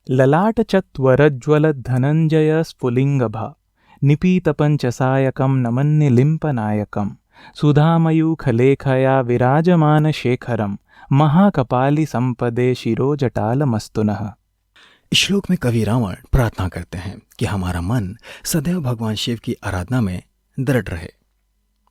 ललाटचत्वरज्वलधनञ्जय स्फुलिङ्गभा निपीतपञ्चसायकं नमन्निलिम्पनायकं सुधामयूखलेखया विराजमानशेखरं महाकपाली संपदे शिरोजटालमस्तुनः। श्लोक में कवि रावण प्रार्थना करते हैं कि हमारा मन सदैव भगवान शिव की आराधना में दृढ़ रहे।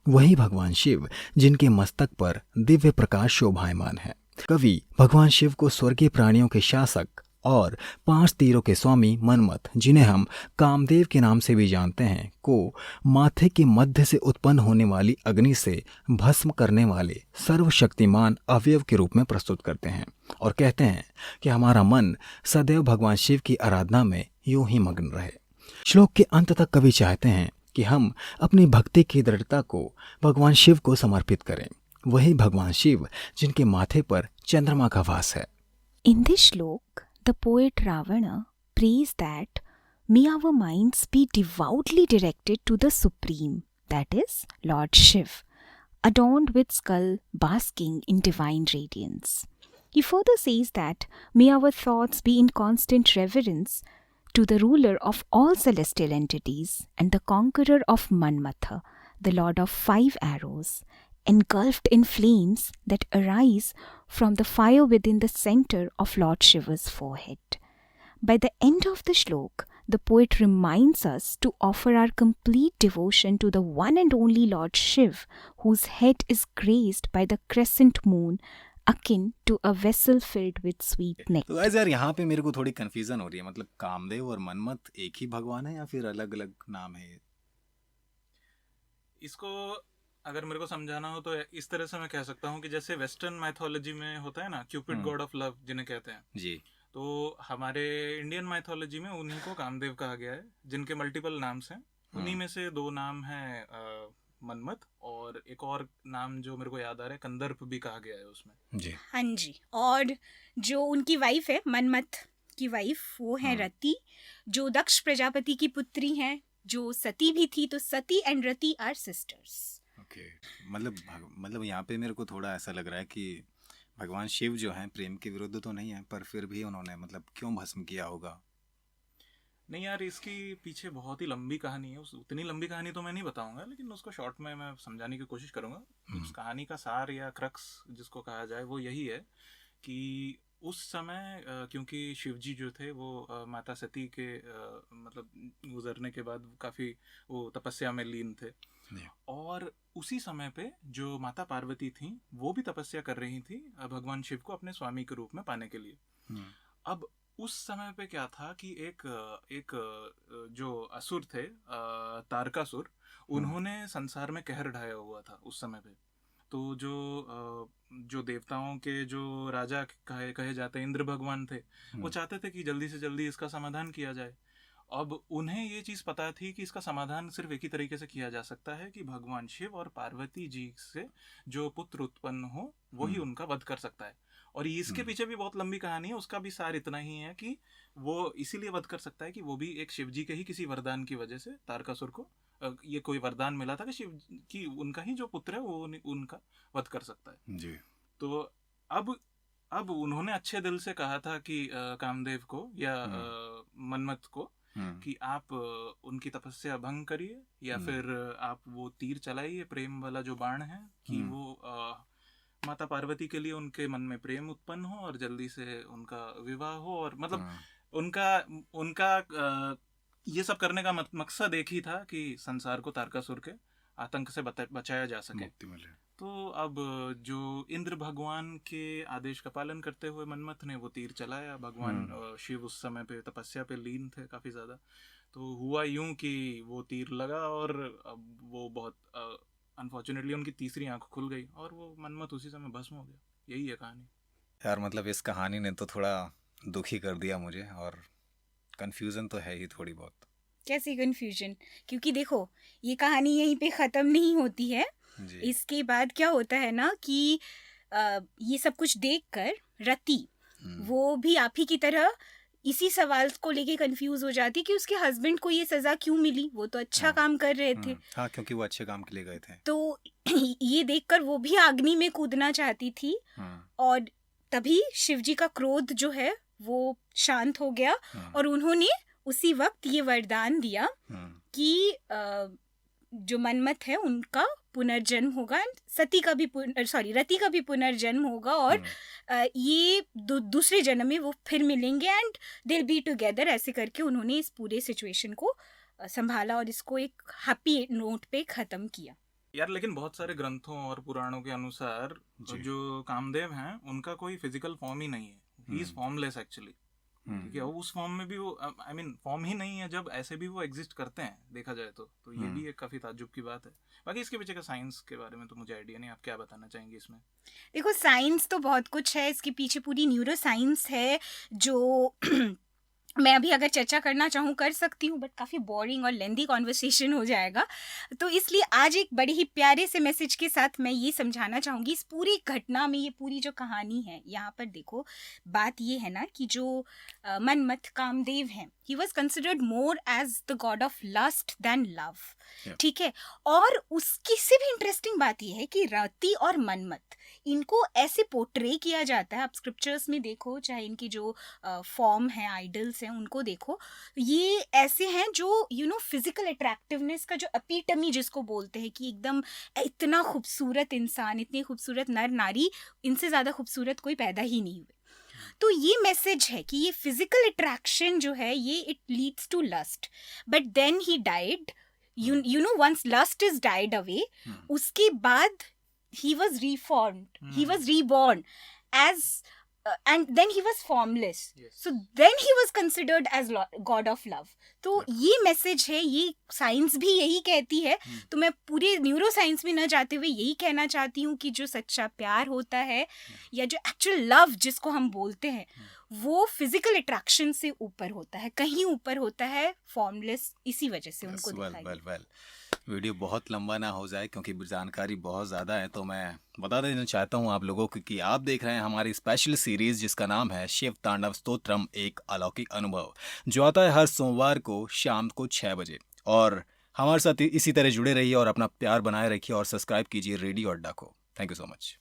वही भगवान शिव जिनके मस्तक पर दिव्य प्रकाश शोभायमान है। कवि भगवान शिव को स्वर्गीय प्राणियों के शासक और 5 तीरों के स्वामी मनमथ, जिन्हें हम कामदेव के नाम से भी जानते हैं, को माथे के मध्य से उत्पन्न होने वाली अग्नि से भस्म करने वाले सर्वशक्तिमान अवयव के रूप में प्रस्तुत करते हैं और कहते हैं कि हमारा मन सदैव भगवान शिव की आराधना में यूं ही मग्न रहे। श्लोक के अंत तक कवि चाहते हैं कि हम अपनी भक्ति की दृढ़ता को भगवान शिव को समर्पित करें। वही भगवान शिव जिनके माथे पर चंद्रमा का वास है। In this shlok, the poet Ravana prays that may our minds be devoutly directed to the Supreme, that is, Lord Shiv, adorned with skull basking in divine radiance. He further says that may our thoughts be in constant reverence to the ruler of all celestial entities and the conqueror of Manmatha, the lord of 5 arrows, engulfed in flames that arise from the fire within the center of Lord Shiva's forehead. By the end of the shlok, the poet reminds us to offer our complete devotion to the one and only Lord Shiv, whose head is graced by the crescent moon, akin to a vessel filled with sweet nectar. तो यार यहाँ पे मेरे को थोड़ी confusion हो रही है, मतलब कामदेव और मनमथ एक ही भगवान है या फिर अलग अलग नाम है? इसको अगर मेरे को समझाना हो तो इस तरह से मैं कह सकता हूँ कि जैसे वेस्टर्न माइथोलॉजी में होता है ना, क्यूपिड गॉड ऑफ लव जिन्हें कहते हैं जी, तो हमारे इंडियन माइथोलॉजी में उन्हीं को कामदेव कहा गया है, जिनके मल्टीपल नाम्स हैं। उन्हीं में से 2 नाम हैं मनमथ, और एक और नाम जो मेरे को याद आ रहा है कंदर्प भी कहा गया है उसमें जी। हाँ जी, और जो उनकी वाइफ है मनमथ की वाइफ वो है रति, जो दक्ष प्रजापति की पुत्री हैं, जो सती भी थी। तो Sati and Rati are sisters. Okay, मतलब यहाँ पे मेरे को थोड़ा ऐसा लग रहा है कि भगवान शिव जो हैं प्रेम के विरुद्ध तो नहीं है, पर फिर भी उन्होंने मतलब क्यों भस्म किया होगा? नहीं यार, इसकी पीछे बहुत ही लंबी कहानी है। उतनी लंबी कहानी तो मैं नहीं बताऊंगा, लेकिन उसको शॉर्ट में मैं समझाने की कोशिश करूंगा। उस कहानी का सार या क्रक्स जिसको कहा जाए वो यही है कि उस समय क्योंकि शिवजी जो थे वो माता सती के मतलब गुजरने के बाद काफ़ी वो तपस्या में लीन थे, और उसी समय पे जो माता पार्वती थी वो भी तपस्या कर रही थी भगवान शिव को अपने स्वामी के रूप में पाने के लिए। अब उस समय पे क्या था कि एक जो असुर थे तारकासुर, उन्होंने संसार में कहर ढाया हुआ था उस समय पे। तो जो देवताओं के जो राजा कहे जाते हैं इंद्र भगवान थे, वो चाहते थे कि जल्दी से जल्दी इसका समाधान किया जाए। अब उन्हें ये चीज़ पता थी कि इसका समाधान सिर्फ एक ही तरीके से किया जा सकता है कि भगवान शिव और पार्वती जी से जो पुत्र उत्पन्न हो वही उनका वध कर सकता है। और इसके पीछे भी बहुत लंबी कहानी है, उसका भी सार इतना ही है कि वो इसीलिए वध कर सकता है कि वो भी एक शिव जी के ही किसी वरदान की वजह से तारकासुर को ये कोई वरदान मिला था कि शिव की उनका ही जो पुत्र है वो उनका वध कर सकता है जी। तो अब उन्होंने अच्छे दिल से कहा था कि कामदेव को या मनमथ को कि आप उनकी तपस्या भंग करिए या फिर आप वो तीर चलाइए, प्रेम वाला जो बाण है, कि वो माता पार्वती के लिए उनके मन में प्रेम उत्पन्न हो और जल्दी से उनका विवाह हो। और मतलब उनका ये सब करने का मकसद एक ही था कि संसार को तारकासुर के आतंक से बचाया जा सके। तो अब जो इंद्र भगवान के आदेश का पालन करते हुए मनमथ ने वो तीर चलाया। भगवान शिव उस समय पे तपस्या पे लीन थे काफी ज्यादा। तो हुआ यूं कि वो तीर लगा और अब वो बहुत अनफॉर्चुनेटली उनकी तीसरी आंख खुल गई और वो मनमथ उसी समय भस्म हो गया। यही है कहानी। यार मतलब इस कहानी ने तो थोड़ा दुखी कर दिया मुझे, और कंफ्यूजन तो है ही थोड़ी बहुत। कैसी कंफ्यूजन? क्योंकि देखो ये कहानी यहीं पे ख़त्म नहीं होती है। इसके बाद क्या होता है ना कि ये सब कुछ देखकर रति वो भी आप ही की तरह इसी सवाल को लेके कंफ्यूज हो जाती है कि उसके हस्बैंड को ये सजा क्यों मिली, वो तो अच्छा काम कर रहे थे। हाँ, क्योंकि वो अच्छे काम के लिए गए थे। तो ये देखकर वो भी अग्नि में कूदना चाहती थी और तभी शिवजी का क्रोध जो है वो शांत हो गया और उन्होंने उसी वक्त ये वरदान दिया कि जो मनमथ है उनका पुनर्जन्म होगा एंड रति का भी पुनर्जन्म होगा और ये दूसरे जन्म में वो फिर मिलेंगे and they will be together. ऐसे करके उन्होंने इस पूरे सिचुएशन को संभाला और इसको एक हैप्पी नोट पे खत्म किया। यार लेकिन बहुत सारे ग्रंथों और पुराणों के अनुसार जो कामदेव हैं उनका कोई फिजिकल फॉर्म ही नहीं है, ही इज फॉर्मलेस एक्चुअली। ठीक है, उस फॉर्म में भी वो आई मीन फॉर्म ही नहीं है जब ऐसे भी वो एग्जिस्ट करते हैं देखा जाए तो ये भी एक काफी ताज्जुब की बात है। बाकी इसके पीछे का साइंस के बारे में तो मुझे आइडिया नहीं, आप क्या बताना चाहेंगे इसमें? देखो साइंस तो बहुत कुछ है, इसके पीछे पूरी न्यूरो साइंस है जो मैं अभी अगर चर्चा करना चाहूँ कर सकती हूँ, बट काफ़ी बोरिंग और लेंदी कॉन्वर्सेशन हो जाएगा। तो इसलिए आज एक बड़े ही प्यारे से मैसेज के साथ मैं ये समझाना चाहूँगी इस पूरी घटना में, ये पूरी जो कहानी है यहाँ पर देखो बात ये है ना कि जो मनमथ कामदेव हैं, he was considered more as the god of lust than love. ठीक है, और उसकी से भी इंटरेस्टिंग बात यह है कि रति और मनमथ इनको ऐसे पोर्ट्रे किया जाता है। आप स्क्रिप्चर्स में देखो, चाहे इनकी जो फॉर्म है, आइडल्स हैं, उनको देखो, ये ऐसे हैं जो फिजिकल अट्रैक्टिवनेस का जो एपिटमी जिसको बोलते हैं कि एकदम इतना खूबसूरत इंसान, इतनी खूबसूरत नर नारी, इनसे ज़्यादा खूबसूरत कोई पैदा ही नहीं हुए। तो ये मैसेज है कि ये फिजिकल अट्रैक्शन जो है ये it leads to lust, but then he died, you know once lust is died away, उसके बाद he was reformed, he was reborn as and then he was formless, so then he was considered as god of love। तो ये message है, ये science भी यही कहती है। तो मैं पूरे न्यूरो साइंस में न जाते हुए यही कहना चाहती हूँ कि जो सच्चा प्यार होता है या जो एक्चुअल लव जिसको हम बोलते हैं वो फिजिकल अट्रैक्शन से ऊपर होता है, कहीं ऊपर होता है, फॉर्मलेस। इसी वजह से उनको दिखाई। वीडियो बहुत लंबा ना हो जाए क्योंकि जानकारी बहुत ज़्यादा है, तो मैं बता देना चाहता हूँ आप लोगों को कि आप देख रहे हैं हमारी स्पेशल सीरीज़ जिसका नाम है शिव तांडव स्तोत्रम एक अलौकिक अनुभव, जो आता है हर सोमवार को शाम को 6 बजे। और हमारे साथ इसी तरह जुड़े रहिए और अपना प्यार बनाए रखिए और सब्सक्राइब कीजिए रेडियो अड्डा को। Thank you so much.